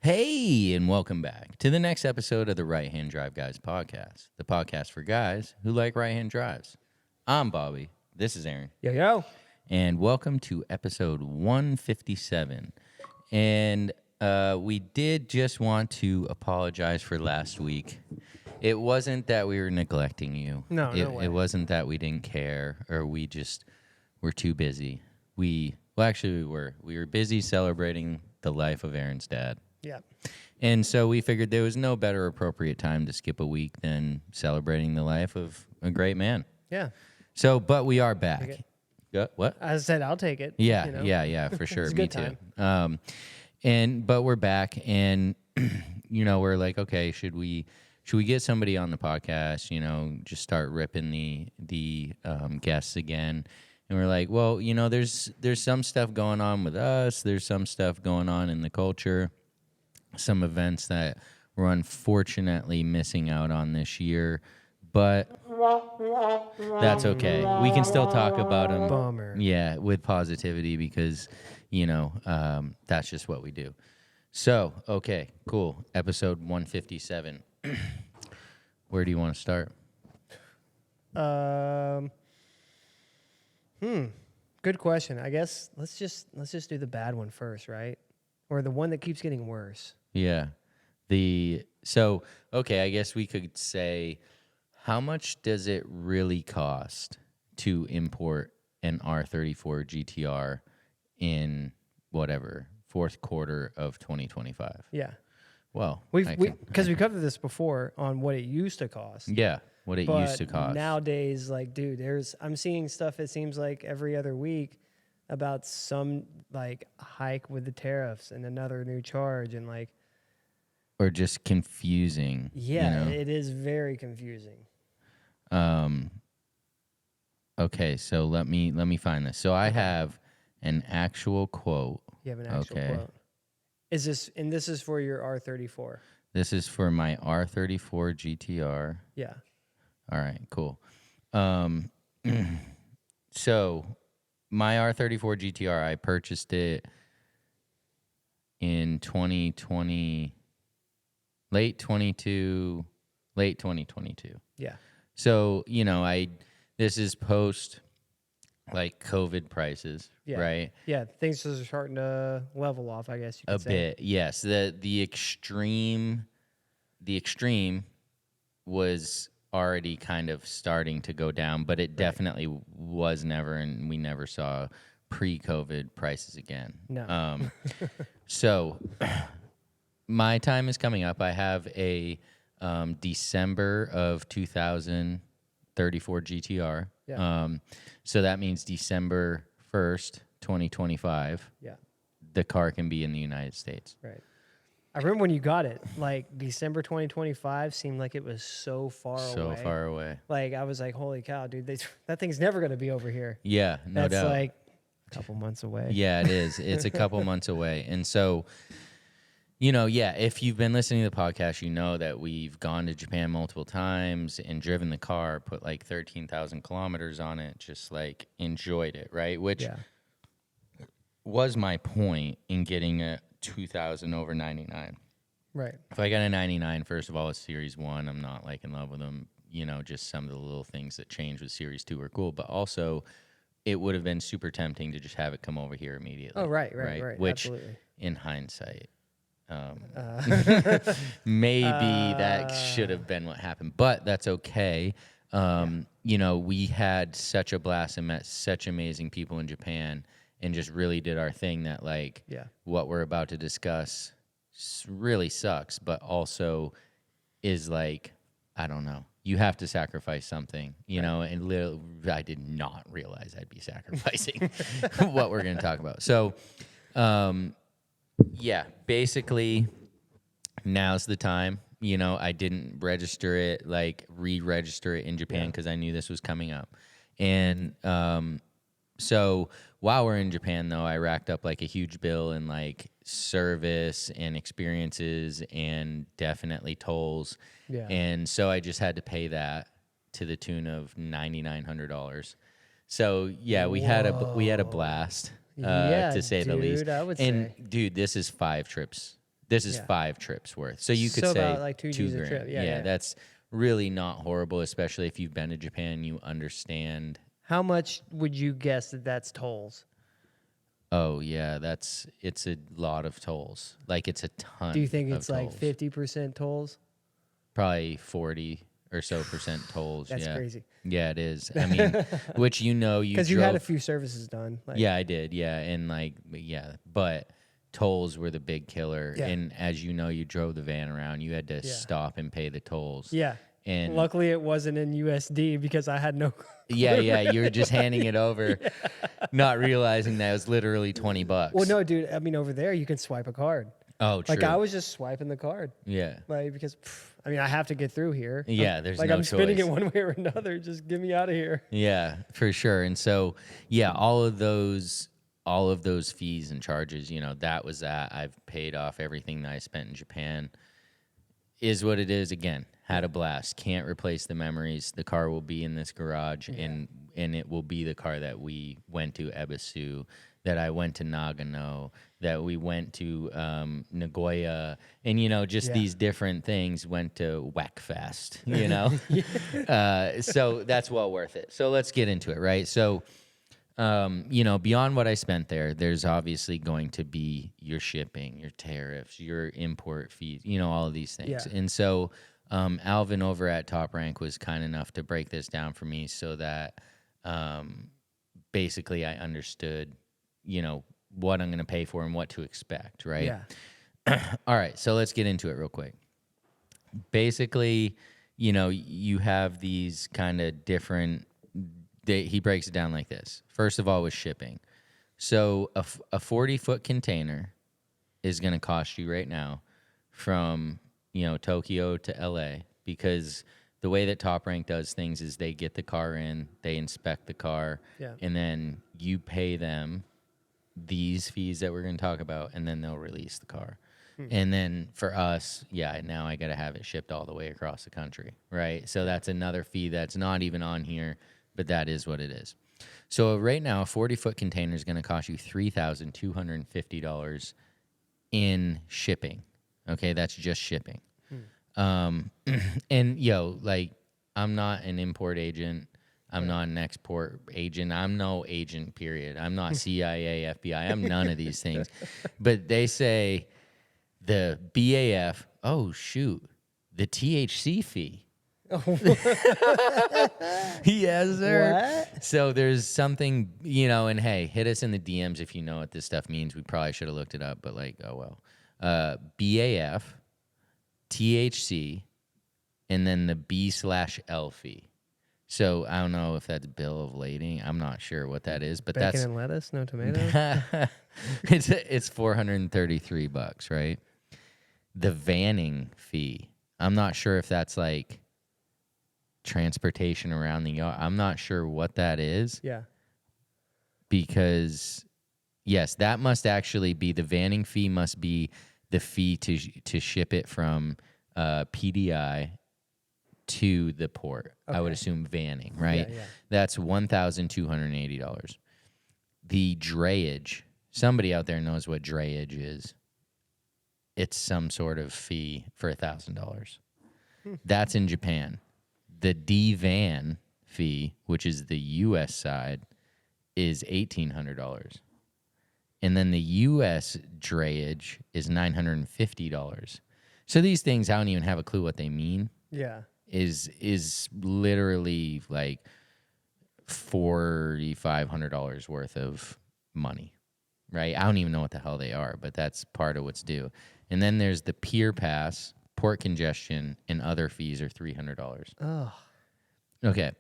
Hey, and welcome back to the next episode of the Right Hand Drive Guys podcast, the podcast for guys who like right hand drives. I'm Bobby. This is Aaron. Yo. And welcome to episode 157. And we did just want to apologize for last week. It wasn't that we were neglecting you. No way. It wasn't that we didn't care or we just were too busy. We were. We were busy celebrating the life of Aaron's dad. Yeah. And so we figured there was no better appropriate time to skip a week than celebrating the life of a great man. Yeah. So, but we are back. What? I said I'll take it. Yeah, you know? yeah, for sure. It's a Me good too. But we're back, and we're like, okay, should we get somebody on the podcast? Just start ripping the guests again. And we're like, well, there's some stuff going on with us. There's some stuff going on in the culture. Some events that we're unfortunately missing out on this year, but that's okay. We can still talk about them. Bummer. Yeah, with positivity because, that's just what we do. So, okay, cool. Episode 157. Where do you want to start? Good question. I guess let's just do the bad one first, right? Or the one that keeps getting worse. Yeah. I guess we could say, how much does it really cost to import an R34 GTR in fourth quarter of 2025? Yeah. Well, because we covered this before on what it used to cost. Yeah, what it used to cost. Nowadays, I'm seeing stuff, it seems like every other week about some hike with the tariffs and another new charge and or just confusing. Yeah, it is very confusing. Okay, so let me find this. So I have an actual quote. You have an actual quote. This is for your R34? This is for my R34 GTR. Yeah. All right, cool. So my R34 GTR, I purchased it in 2020, late 2022. Yeah. So, this is post COVID prices, yeah. right? Yeah, things are starting to level off, I guess you could say. A bit, yes. The extreme was already kind of starting to go down, but it definitely was never, and we never saw pre-COVID prices again. No. So my time is coming up. I have a December of 2034 GTR. Yeah. So that means December 1st, 2025. Yeah. The car can be in the United States. Right. I remember when you got it, December 2025 seemed like it was so far away. So far away. I was like, holy cow, dude, that thing's never going to be over here. Yeah, no doubt. That's a couple months away. Yeah, it is. It's a couple months away. And so, if you've been listening to the podcast, you know that we've gone to Japan multiple times and driven the car, put 13,000 kilometers on it, just enjoyed it, right? Which was my point in getting a 2000 over 99. Right. If I got a 99, first of all, it's Series 1. I'm not in love with them. Just some of the little things that changed with Series 2 were cool, but also it would have been super tempting to just have it come over here immediately. Oh, right. Which, absolutely. In hindsight, maybe that should have been what happened, but that's okay. We had such a blast and met such amazing people in Japan and just really did our thing that what we're about to discuss really sucks, but also is I don't know. You have to sacrifice something, and I did not realize I'd be sacrificing what we're going to talk about. So, basically, now's the time. I didn't register it, re-register it in Japan because I knew this was coming up. And so while we're in Japan, though, I racked up a huge bill in service and experiences and definitely tolls. Yeah. And so I just had to pay that to the tune of $9,900. So we had a blast, to say the least. I would and say. dude, this is 5 trips This is Yeah. 5 trips worth. So you could So say about, like, 2 G's a $2,000. trip. Yeah, yeah. That's really not horrible, especially if you've been to Japan. You understand. How much would you guess that that's tolls? Oh yeah, it's a lot of tolls. Like it's a ton. Do you think of it's like tolls. 50% tolls? Probably 40 or so percent tolls. That's yeah. crazy. Yeah, it is. I mean, which you Because you had a drove. few services done. Like, Yeah, I did. Yeah, and but tolls were the big killer. Yeah. And as you know, you drove the van around. You had to stop and pay the tolls. Yeah. And luckily, it wasn't in USD because I had no. yeah, you were just handing it over, not realizing that it was literally $20. Well, no, dude. I mean, over there, you can swipe a card. Oh, true. Like, I was just swiping the card. Yeah. Like, because, I mean, I have to get through here. Yeah, there's like, no I'm spinning choice. it one way or another. Just get me out of here. Yeah, for sure. And so, yeah, all of those fees and charges, that was that. I've paid off everything that I spent in Japan. Is what it is. Again, had a blast. Can't replace the memories. The car will be in this garage, and it will be the car that we went to Ebisu, that I went to Nagano, that we went to Nagoya, and just these different things. Went to Wackfest, so that's well worth it. So let's get into it, right? So, beyond what I spent there, there's obviously going to be your shipping, your tariffs, your import fees, all of these things. Yeah. And so Alvin over at Top Rank was kind enough to break this down for me so that basically I understood, what I'm going to pay for and what to expect, right? Yeah. All right, so let's get into it real quick. Basically, you have these kind of different. He breaks it down like this. First of all, with shipping. So a 40-foot container is going to cost you right now from, Tokyo to LA, because the way that Top Rank does things is they get the car in, they inspect the car, and then you pay them these fees that we're going to talk about, and then they'll release the car. And then for us, now I got to have it shipped all the way across the country, right? So that's another fee that's not even on here, but that is what it is. So right now, a 40-foot container is going to cost you $3,250 in shipping. Okay, that's just shipping. And I'm not an import agent. I'm not an export agent. I'm no agent, period. I'm not CIA, FBI. I'm none of these things. But they say the BAF, the THC fee. Yes, sir. What? So there's something, and hey, hit us in the DMs if you know what this stuff means. We probably should have looked it up, but oh well. BAF, THC, and then the B/L fee. So I don't know if that's bill of lading. I'm not sure what that is, but Bacon and lettuce, no tomatoes. it's $433, right? The vanning fee. I'm not sure if that's like transportation around the yard. I'm not sure what that is. Yeah. Because yes, that must actually be the vanning fee. Must be the fee to ship it from PDI to the port. Okay. I would assume vanning, right? Yeah. That's $1,280. The drayage. Somebody out there knows what drayage is. It's some sort of fee for $1,000. That's in Japan. The D-van fee, which is the U.S. side, is $1,800. And then the U.S. drayage is $950. So these things, I don't even have a clue what they mean. Yeah. Is literally like $4,500 worth of money, right? I don't even know what the hell they are, but that's part of what's due. And then there's the pier pass, port congestion, and other fees are $300. Oh. Okay,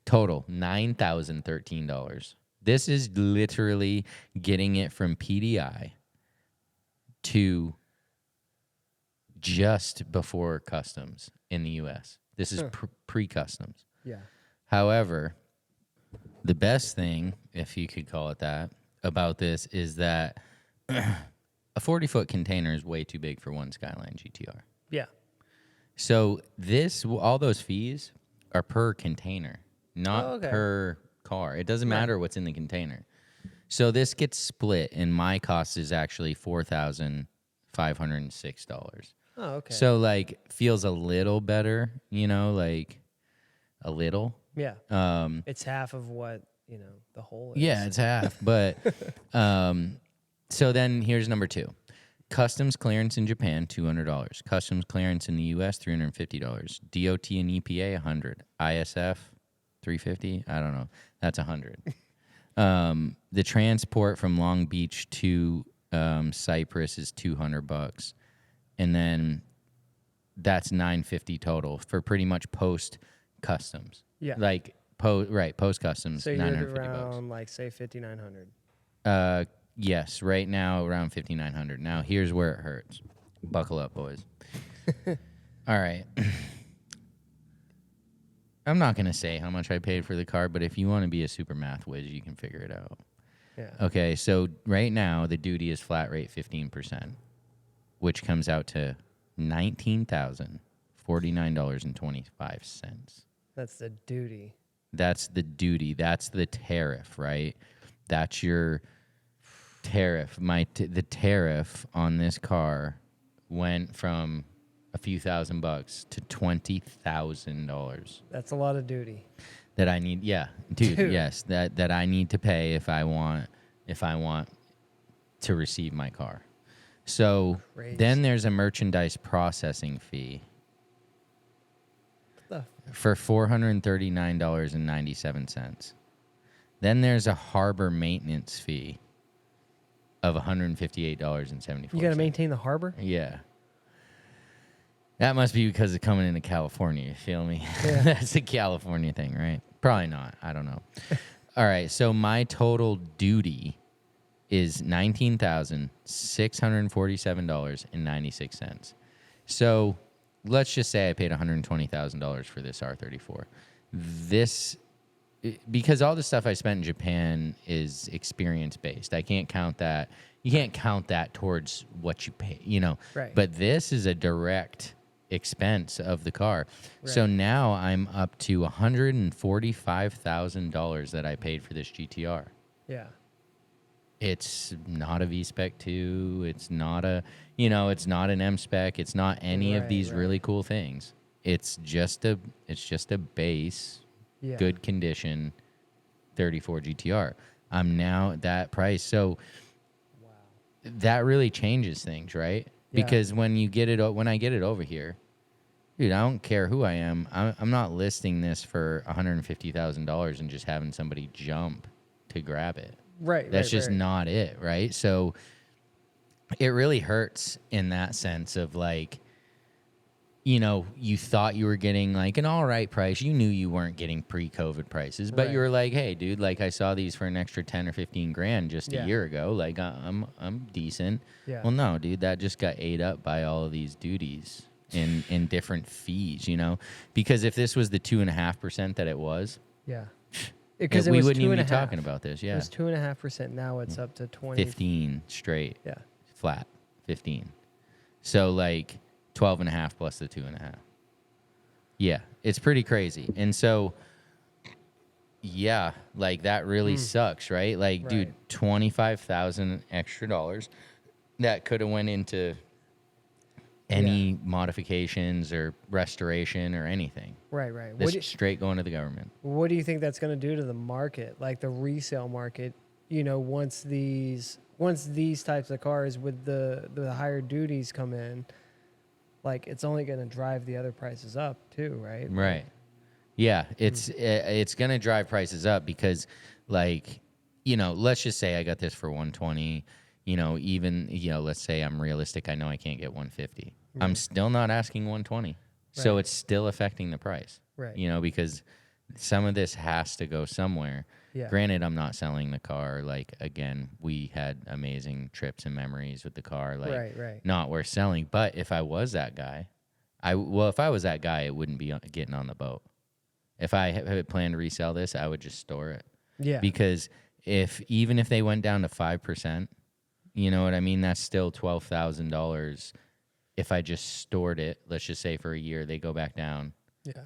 total $9,013. This is literally getting it from PDI to just before customs in the U.S. This is pre-customs. Yeah. However, the best thing, if you could call it that, about this is that a 40-foot container is way too big for one Skyline GTR. Yeah. So all those fees are per container, not per car. It doesn't matter what's in the container. So this gets split, and my cost is actually $4,500 $506. Oh, okay. So like feels a little better, you know, like a little. Yeah. Um, It's half of what, the whole is. yeah, it's half. But so then here's number 2. Customs clearance in Japan, $200. Customs clearance in the U.S., $350. DOT and EPA, $100. ISF, $350. I don't know. That's $100. The transport from Long Beach to Cyprus is $200, and then that's $950 total for pretty much post customs. Yeah. Like post customs. So you're $950. around, like, say, 5,900. Yes, right now around 5,900. Now here's where it hurts. Buckle up, boys. All right. I'm not gonna say how much I paid for the car, but if you want to be a super math whiz, you can figure it out. Yeah. Okay, so right now the duty is flat rate 15%, which comes out to $19,049.25. That's the duty. That's the duty. That's the tariff, right? That's your tariff. The tariff on this car went from a few $1,000 to $20,000 That's a lot of duty. that I need. Yeah, dude. Yes, that I need to pay if I want to receive my car. So Crazy. then there's a merchandise processing fee for $439.97. Then there's a harbor maintenance fee of $158.74. You got to maintain the harbor? Yeah. That must be because of coming into California, you feel me? Yeah. That's a California thing, right? Probably not. I don't know. All right, so my total duty is $19,647.96. So let's just say I paid $120,000 for this R34. Because all the stuff I spent in Japan is experience-based. I can't count that. You can't count that towards what you pay, Right. But this is a direct expense of the car. Right. So now I'm up to $145,000 that I paid for this GTR. Yeah. It's not a V-Spec 2. It's not it's not an M-Spec. It's not any of these really cool things. It's just a base, good condition 34 GTR. I'm now at that price. So that really changes things, right? Yeah. Because when I get it over here, dude, I don't care who I am. I'm not listing this for $150,000 and just having somebody jump to grab it. Right. That's just not it, right? So it really hurts in that sense of like, you thought you were getting like an all right price. You knew you weren't getting pre-COVID prices, but you were like, hey, dude, like I saw these for an extra 10 or 15 grand just a year ago. Like I'm decent. Yeah. Well, no, dude, that just got ate up by all of these duties in different fees, because if this was the 2.5% that it was, because we wouldn't even be talking about this. Yeah. It was 2.5%. Now it's up to 15 straight. Yeah. Flat 15. So like 12.5 plus the 2.5. Yeah, it's pretty crazy. And so, yeah, like that really sucks, right? Like, dude, $25,000 extra dollars that could have went into any modifications or restoration or anything. Right. That's straight going to the government. What do you think that's going to do to the market, like the resale market? Once these types of cars with the higher duties come in, like it's only going to drive the other prices up too, right? Right. Yeah, it's going to drive prices up because, like, let's just say I got this for 120. Let's say I'm realistic. I know I can't get 150. Right. I'm still not asking 120. Right. So it's still affecting the price. Right. Because some of this has to go somewhere. Yeah. Granted, I'm not selling the car. Like, again, we had amazing trips and memories with the car. Like, not worth selling. But if I was that guy, it wouldn't be getting on the boat. If I had planned to resell this, I would just store it. Yeah. Because even if they went down to 5%, you know what I mean? That's still $12,000. If I just stored it, let's just say for a year, they go back down. Yeah.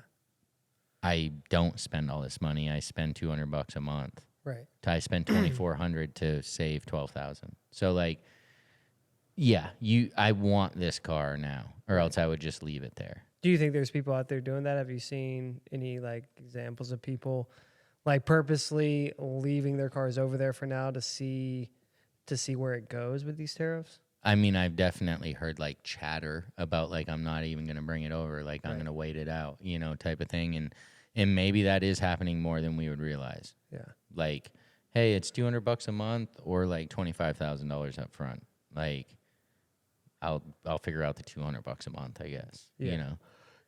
I don't spend all this money. I spend $200 a month. Right. I spend $2,400 to save $12,000. So like, Yeah, I want this car now, or else I would just leave it there. Do you think there's people out there doing that? Have you seen any like examples of people like purposely leaving their cars over there for now to see where it goes with these tariffs? I mean, I've definitely heard like chatter about like I'm not even gonna bring it over, like I'm gonna wait it out, type of thing, and maybe that is happening more than we would realize. Yeah. Like, hey, it's $200 a month or like $25,000 up front. Like, I'll figure out the $200 a month, I guess. Yeah.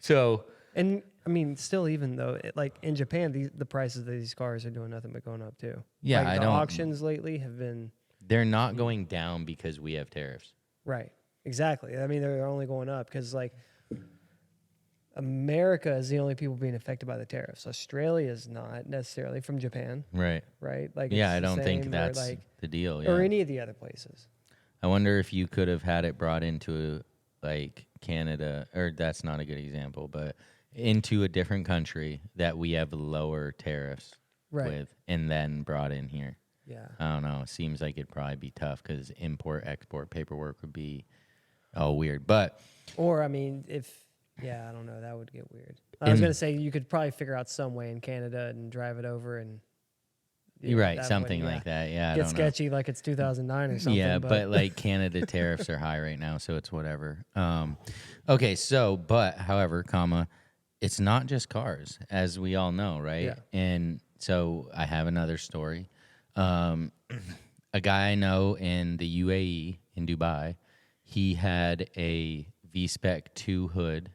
So, and I mean, still, even though like in Japan, the prices of these cars are doing nothing but going up too. Yeah, like the auctions lately have been. They're not going down because we have tariffs. Right. Exactly. I mean, they're only going up because like America is the only people being affected by the tariffs. Australia is not necessarily from Japan. Right. Right. Like yeah, I don't think that's like, the deal. Yeah. Or any of the other places. I wonder if you could have had it brought into like Canada, or that's not a good example, but into a different country that we have lower tariffs with, and then brought in here. Yeah. I don't know. It seems like it'd probably be tough because import-export paperwork would be all weird. But or I mean, I don't know, that would get weird. I was gonna say you could probably figure out some way in Canada and drive it over and. You're right, something like that. Yeah, get sketchy like it's 2009 or something. Yeah, but like Canada tariffs are high right now, so it's whatever. Okay, however, it's not just cars, as we all know, right? Yeah. And so I have another story. A guy I know in the UAE, in Dubai, he had a V-Spec 2 hood,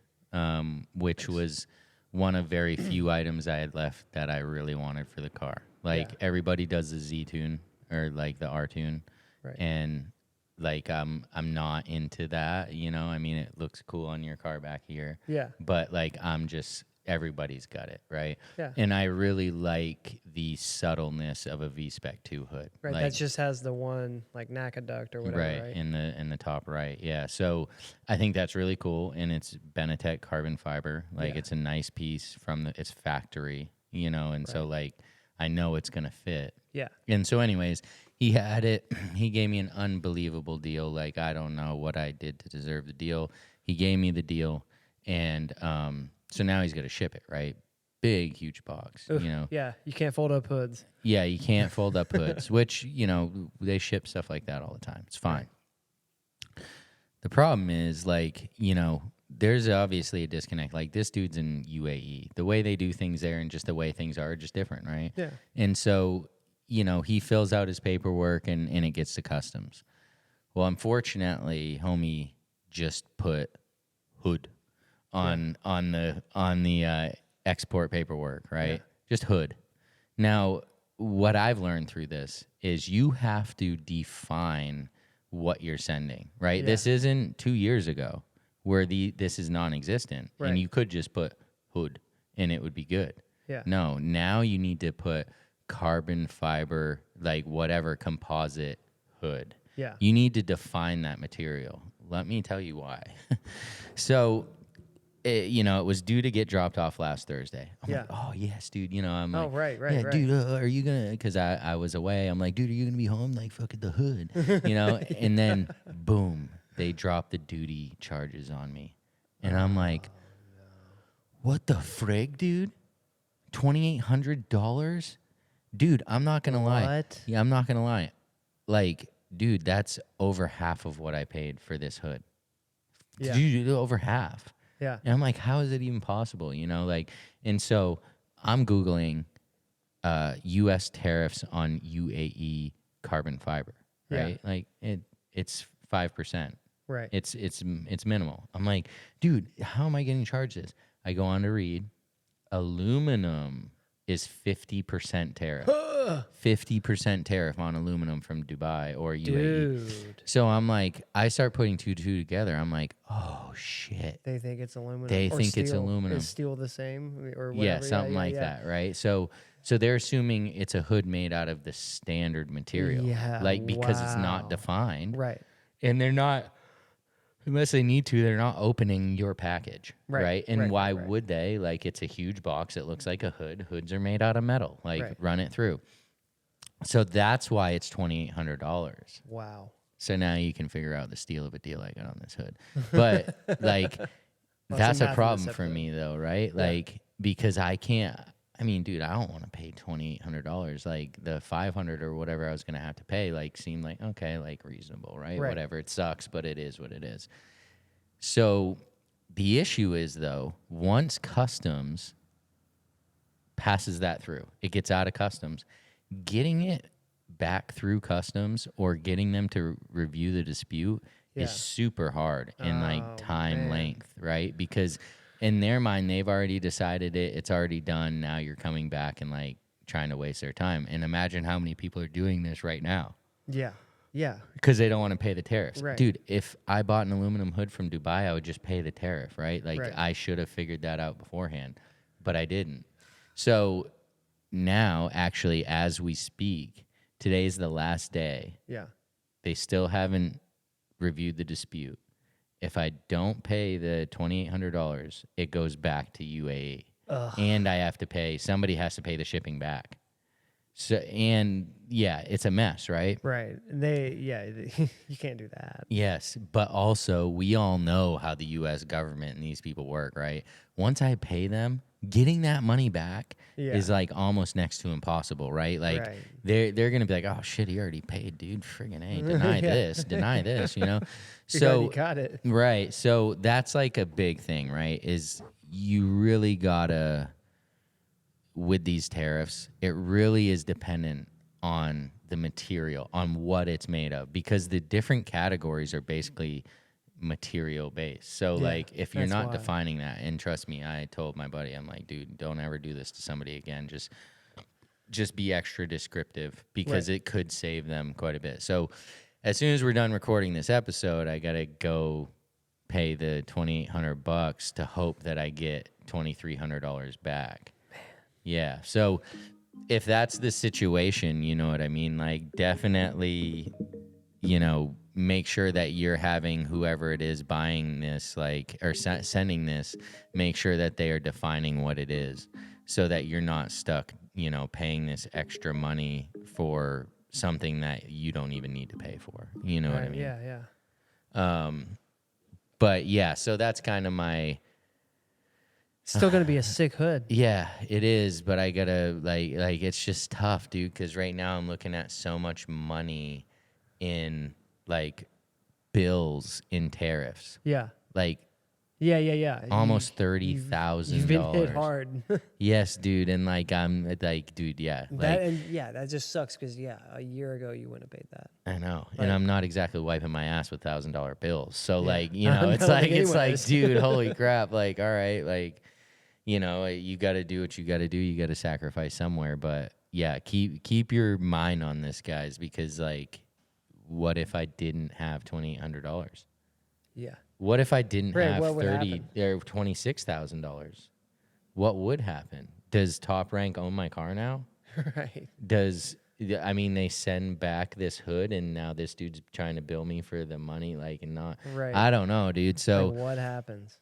which was one of very few items I had left that I really wanted for the car. Like everybody does the Z-Tune or like the R-Tune, and like I'm not into that. I mean, it looks cool on your car back here. Yeah. But like everybody's got it, right? Yeah. And I really like the subtleness of a V-Spec 2 hood. Right. Like, that just has the one like NACA duct or whatever. Right. In the top right. Yeah. So I think that's really cool, and it's Benetech carbon fiber. Like it's a nice piece from its factory. And so like. I know it's going to fit. Yeah. And so anyways, he had it. He gave me an unbelievable deal. Like, I don't know what I did to deserve the deal. He gave me the deal. And so now he's got to ship it, right? Big, huge box, Oof, Yeah, you can't fold up hoods. Yeah, you can't fold up hoods, which, they ship stuff like that all the time. It's fine. Right. The problem is, like, there's obviously a disconnect. Like, this dude's in UAE. The way they do things there and just the way things are just different, right? Yeah. And so, he fills out his paperwork and it gets to customs. Well, unfortunately, homie just put hood on the export paperwork, right? Yeah. Just hood. Now, what I've learned through this is you have to define what you're sending, right? Yeah. This isn't 2 years ago where this is non-existent, and you could just put hood and it would be good. Yeah. No, now you need to put carbon fiber, like whatever composite hood. Yeah. You need to define that material. Let me tell you why. So, it was due to get dropped off last Thursday. I'm like, oh, yes, dude. I'm like, right. Dude, are you going to, because I was away. I'm like, dude, are you going to be home? Like, fucking the hood, And then, boom, they dropped the duty charges on me. And I'm like, what the frig, dude? $2,800? Dude, I'm not going to lie. Yeah, I'm not going to lie. Like, dude, that's over half of what I paid for this hood. Yeah. Dude, over half. Yeah. And I'm like, how is it even possible? And so I'm Googling U.S. tariffs on UAE carbon fiber, right? Yeah. Like it's 5%. Right. It's minimal. I'm like, dude, how am I getting charged this? I go on to read, aluminum is 50% tariff. 50% tariff on aluminum from Dubai or UAE. Dude. So I'm like, I start putting two together. I'm like, oh shit. They think it's aluminum. They think it's aluminum. Is steel the same or whatever? Yeah, something like that, right? So they're assuming it's a hood made out of the standard material. Yeah. Like, because it's not defined. Right. And they're not, unless they need to, they're not opening your package, right? And why would they? Like, it's a huge box. It looks like a hood. Hoods are made out of metal. Like, run it through. So that's why it's $2,800. Wow. So now you can figure out the steal of a deal I got on this hood. But like, Well, that's some a math in problem this for episode. me though, right? Yeah. Like, because I can't, I mean, dude, I don't want to pay $2,800. Like the 500 or whatever I was going to have to pay, like seemed like, okay, like reasonable, right? Right. Whatever. It sucks, but it is what it is. So the issue is though, once customs passes that through, it gets out of customs, getting it back through customs or getting them to review the dispute Yeah. is super hard in like Oh, time man. length, right? Because in their mind, they've already decided it. It's already done. Now you're coming back and like trying to waste their time. And imagine how many people are doing this right now Yeah. Yeah. because they don't want to pay the tariffs. Right. Dude, if I bought an aluminum hood from Dubai, I would just pay the tariff, right? Like Right. I should have figured that out beforehand, but I didn't. So now, actually, as we speak, today's the last day. Yeah. They still haven't reviewed the dispute. If I don't pay the $2,800, it goes back to UAE. Ugh. And I have to pay, somebody has to pay the shipping back. So, and yeah, it's a mess, right? Right. You can't do that. Yes, but also we all know how the U.S. government and these people work, right? Once I pay them, getting that money back is like almost next to impossible, right? Like Right. they're gonna be like, oh shit, he already paid, dude. Friggin' A, deny this, you know? You So already got it. right, so that's like a big thing, right? Is you really gotta, with these tariffs, it really is dependent on the material, on what it's made of, because the different categories are basically material based. So Yeah, like if you're that's not why. defining that, and trust me, I told my buddy, I'm like, dude, don't ever do this to somebody again. Just be extra descriptive because Right. it could save them quite a bit. So as soon as we're done recording this episode, I gotta go pay the $2,800 to hope that I get $2,300 back. Yeah. So if that's the situation, you know what I mean? Like definitely, you know, make sure that you're having whoever it is buying this, like, or sending this, make sure that they are defining what it is so that you're not stuck, you know, paying this extra money for something that you don't even need to pay for. You know what I Right. mean? Yeah. Yeah. But yeah, so that's kind of my, Still gonna be a sick hood. yeah, it is, but I gotta like it's just tough, dude, because right now I'm looking at so much money in like bills in tariffs, Yeah. like Yeah. almost You've $30,000. been hit hard. Yes, dude, and like I'm like, dude, yeah, like that just sucks because a year ago you wouldn't have paid that. I know, Like- and I'm not exactly wiping my ass with $1,000 bills, so Yeah. like you know, I it's know, like anyways. dude, holy crap, like all right, like. You know, you got to do what you got to do. You got to sacrifice somewhere. But yeah, keep your mind on this, guys, because like, what if I didn't have $2,800? Yeah. What if I didn't Right, have what would $30,000 or $26,000? What would happen? Does Top Rank own my car now? Right. I mean, they send back this hood, and now this dude's trying to bill me for the money, like, and not. Right. I don't know, dude. So. Like, what happens?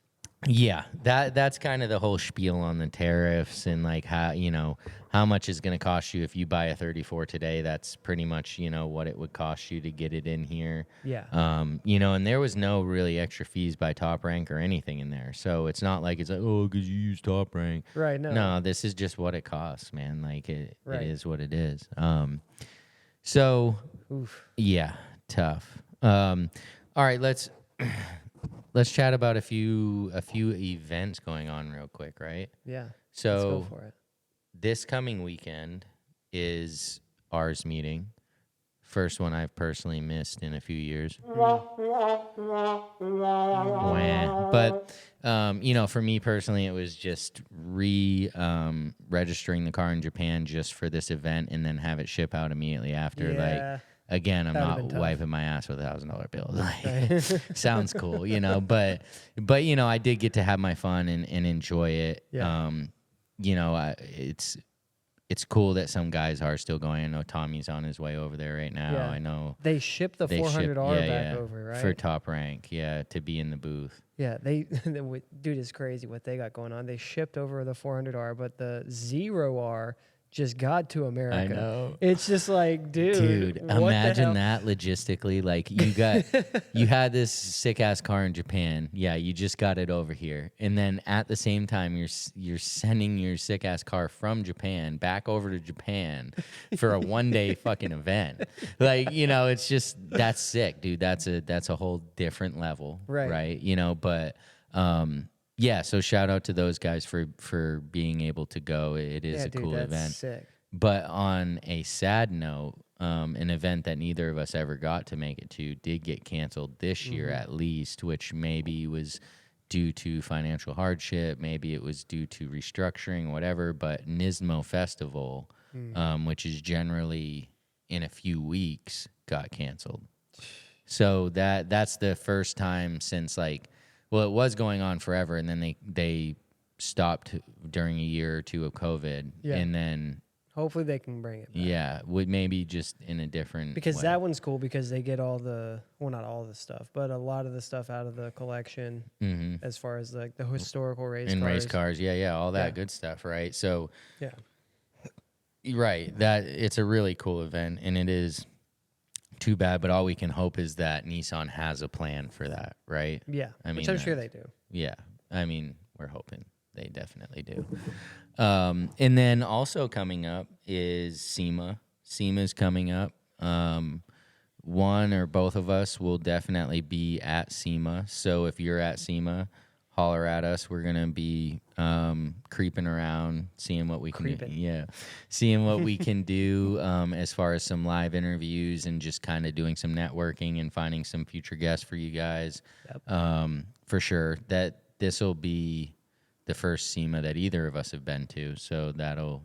Yeah, that's kind of the whole spiel on the tariffs and like how, you know, how much is going to cost you if you buy a 34 today. That's pretty much, you know, what it would cost you to get it in here. Yeah. You know, and there was no really extra fees by Top Rank or anything in there. So it's not like it's like, oh, because you use Top Rank. Right. No. No, this is just what it costs, man. Like Right. it is what it is. So Oof. yeah, tough. All right, let's chat about a few events going on real quick, right? Yeah. So Let's go for it. this coming weekend is ours meeting. First one I've personally missed in a few years. Wah. But you know, for me personally, it was just registering the car in Japan just for this event and then have it ship out immediately after. Like Yeah. again, I'm That would've not been tough. wiping my ass with $1,000 bills. Like, Right. sounds cool, you know, but you know, I did get to have my fun and enjoy it. Yeah. You know, it's cool that some guys are still going. I know Tommy's on his way over there right now. Yeah. I know They shipped the they 400R ship- back over, right? for Top Rank, to be in the booth. Yeah, dude, it's crazy what they got going on. They shipped over the 400R, but the 0R just got to America. I know. It's just like, dude, what imagine the hell? that logistically. Like you had this sick ass car in Japan. Yeah, you just got it over here, and then at the same time, you're sending your sick ass car from Japan back over to Japan for a 1-day fucking event. Like, it's just that's sick, dude. That's a whole different level, right? But. Yeah, so shout out to those guys for being able to go. It is a cool event. Sick. But on a sad note, an event that neither of us ever got to make it to did get canceled this year at least, which maybe was due to financial hardship, maybe it was due to restructuring, whatever. But Nismo Festival, which is generally in a few weeks, got canceled. So that's the first time since well, it was going on forever, and then they stopped during a year or two of COVID, and then hopefully they can bring it back. Yeah, maybe just in a different because way. that one's cool because they get all not all the stuff, but a lot of the stuff out of the collection as far as the historical race cars. All that good stuff, right? So right, that it's a really cool event, and it is. Too bad, but all we can hope is that Nissan has a plan for that, right? Yeah, which I'm sure they do. Yeah, I mean, we're hoping they definitely do. And then also coming up is SEMA. SEMA's coming up. One or both of us will definitely be at SEMA. So if you're at SEMA, holler at us. We're gonna be creeping around, seeing what we can do. Yeah, seeing what we can do as far as some live interviews and just kind of doing some networking and finding some future guests for you guys. For sure, that this will be the first SEMA that either of us have been to, so that'll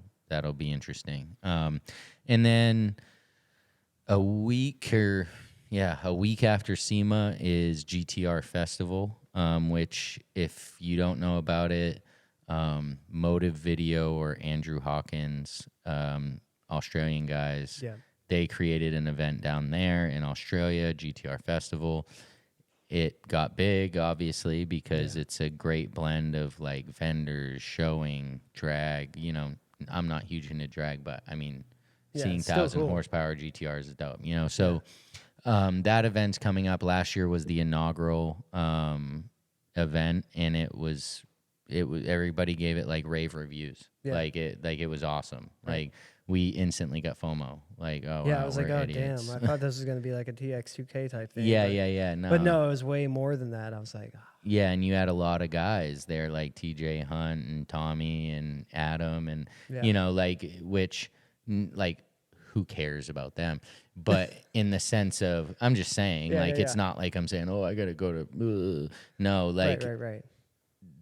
be interesting. And then a week after SEMA is GTR Festival. Which, if you don't know about it, Motive Video or Andrew Hawkins, Australian guys, they created an event down there in Australia, GTR Festival. It got big, obviously, because it's a great blend of vendors, showing, drag. I'm not huge into drag, but I mean, seeing 1,000 horsepower GTRs is dope. So. That event's coming up. Last year was the inaugural event, and it was everybody gave it rave reviews. It was awesome. Right. We instantly got FOMO. I was like, oh idiots. Damn, I thought this was gonna be like a TX2K type thing. Yeah. No. But no, it was way more than that. I was like, yeah, and you had a lot of guys there like TJ Hunt and Tommy and Adam and who cares about them? But in the sense of, I'm just saying, it's not like I'm saying, oh, I got to go to, no, right.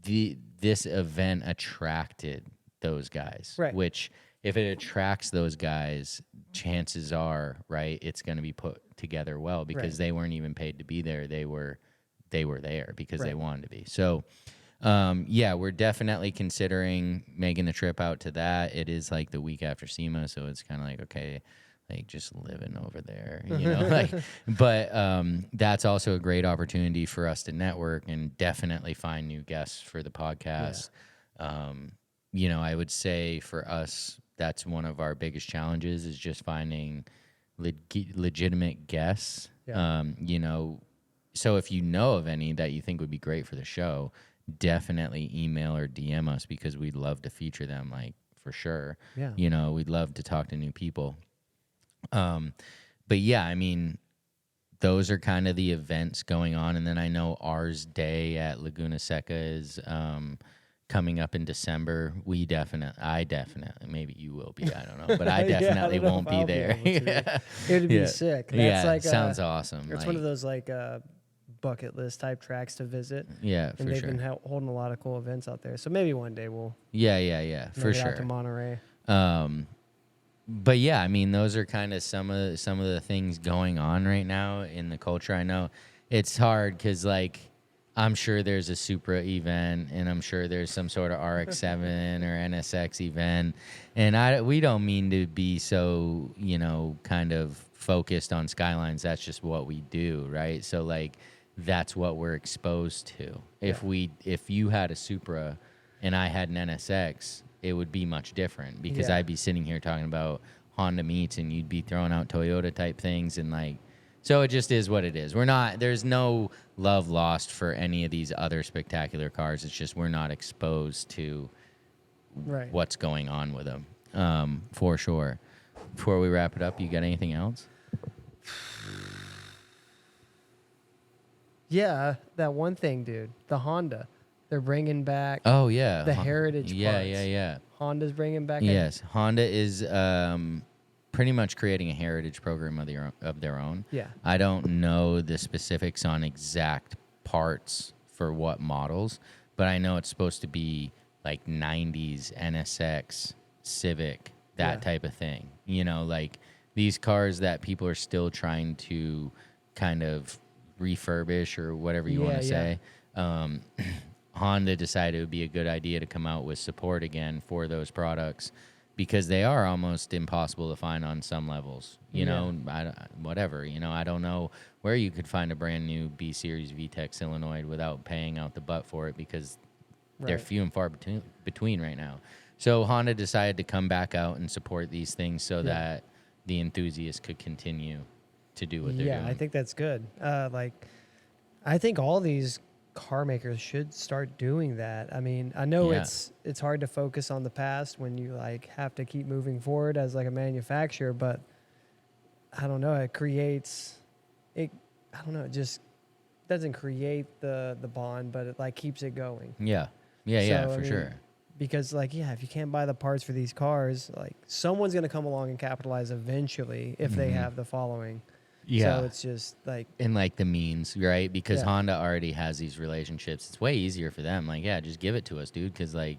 This event attracted those guys, which if it attracts those guys, chances are, it's going to be put together well because they weren't even paid to be there. They were there because they wanted to be. So, we're definitely considering making the trip out to that. It is the week after SEMA, so it's kind of okay, just living over there, but that's also a great opportunity for us to network and definitely find new guests for the podcast. I would say for us, that's one of our biggest challenges is just finding legitimate guests. So if you know of any that you think would be great for the show, definitely email or DM us because we'd love to feature them, for sure. Yeah. We'd love to talk to new people. But yeah, I mean, those are kind of the events going on. And then I know Ours Day at Laguna Seca is coming up in December. I definitely, maybe you will be, I don't know, but I definitely won't be there. It'd be sick. That's sounds awesome. It's one of those bucket list type tracks to visit. Yeah, and they've been holding a lot of cool events out there. So maybe one day we'll for sure out to Monterey. But yeah, I mean, those are kind of some of the things going on right now in the culture. I know it's hard because I'm sure there's a Supra event, and I'm sure there's some sort of RX-7 or NSX event, and we don't mean to be so kind of focused on Skylines. That's just what we do, right? So that's what we're exposed to. If you had a Supra and I had an NSX, it would be much different because Yeah. I'd be sitting here talking about Honda meets and you'd be throwing out Toyota type things and like, so it just is what it is. There's no love lost for any of these other spectacular cars. It's just we're not exposed to Right. what's going on with them, for sure. Before we wrap it up, you got anything else? Yeah, that one thing, dude. The Honda. They're bringing back Oh, yeah. the heritage Yeah, parts. yeah. Honda's bringing back. Yes, Honda is pretty much creating a heritage program of their own. Yeah. I don't know the specifics on exact parts for what models, but I know it's supposed to be like 90s NSX, Civic, that type of thing. You know, like these cars that people are still trying to kind of refurbish or whatever you want to say. Honda decided it would be a good idea to come out with support again for those products because they are almost impossible to find on some levels. You know, whatever. You know, I don't know where you could find a brand new B Series VTEC solenoid without paying out the butt for it because they're few and far between right now. So Honda decided to come back out and support these things so that the enthusiasts could continue to do what they're doing. Yeah, I think that's good. I think all these car makers should start doing that. I mean, I know it's hard to focus on the past when you like have to keep moving forward as like a manufacturer, but I don't know, it just doesn't create the bond, but it like keeps it going. Yeah, for sure. Because like, if you can't buy the parts for these cars, like someone's going to come along and capitalize eventually if they have the following. Yeah. So it's just like... And like the means, right? Because Honda already has these relationships. It's way easier for them. Like, just give it to us, dude. Because like,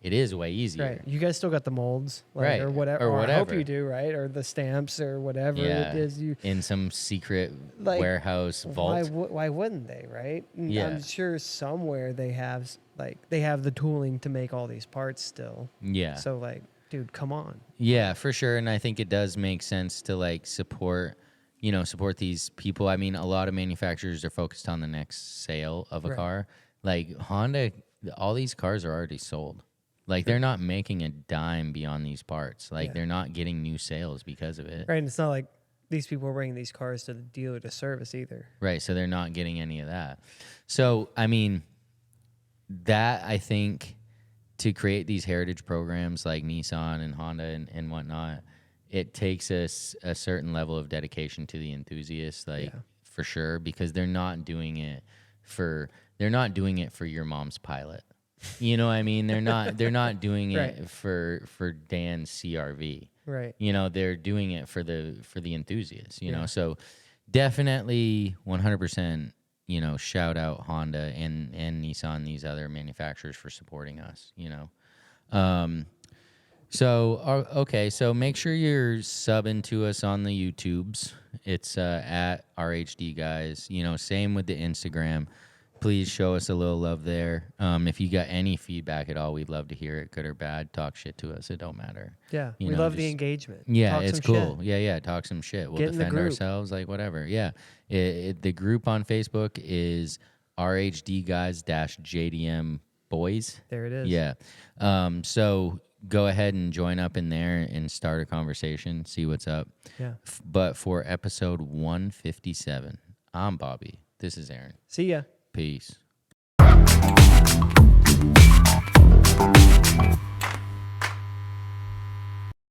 it is way easier. Right. You guys still got the molds. Like, right. Or whatever. Or I hope whatever. you do, right? Or the stamps or whatever it is. In some secret like, warehouse vault. Why wouldn't they, right? Yeah. I'm sure somewhere they have the tooling to make all these parts still. Yeah. So like, dude, come on. Yeah, for sure. And I think it does make sense to like support these people. I mean, a lot of manufacturers are focused on the next sale of a car. Like Honda, all these cars are already sold. Like they're not making a dime beyond these parts. Like they're not getting new sales because of it. Right. And it's not like these people are bringing these cars to the dealer to service either. Right. So they're not getting any of that. So, I mean, that I think to create these heritage programs like Nissan and Honda and whatnot, it takes us a certain level of dedication to the enthusiasts, like for sure, because they're not doing it for your mom's Pilot. You know what I mean? They're not doing it for Dan's CRV. Right. You know, they're doing it for the enthusiasts, you know. So definitely 100%, you know, shout out Honda and Nissan, these other manufacturers for supporting us, you know. So, okay, so make sure you're subbing to us on the YouTubes. It's at RHD Guys. You know, same with the Instagram. Please show us a little love there. If you got any feedback at all, we'd love to hear it, good or bad. Talk shit to us. It don't matter. Yeah, we love the engagement. Yeah, talk it's cool. Shit. Yeah, talk some shit. We'll defend ourselves, like whatever. Yeah, the group on Facebook is RHD Guys-JDM Boys. There it is. Yeah. So go ahead and join up in there and start a conversation, see what's up. Yeah. But for episode 157, I'm Bobby. This is Aaron. See ya. Peace.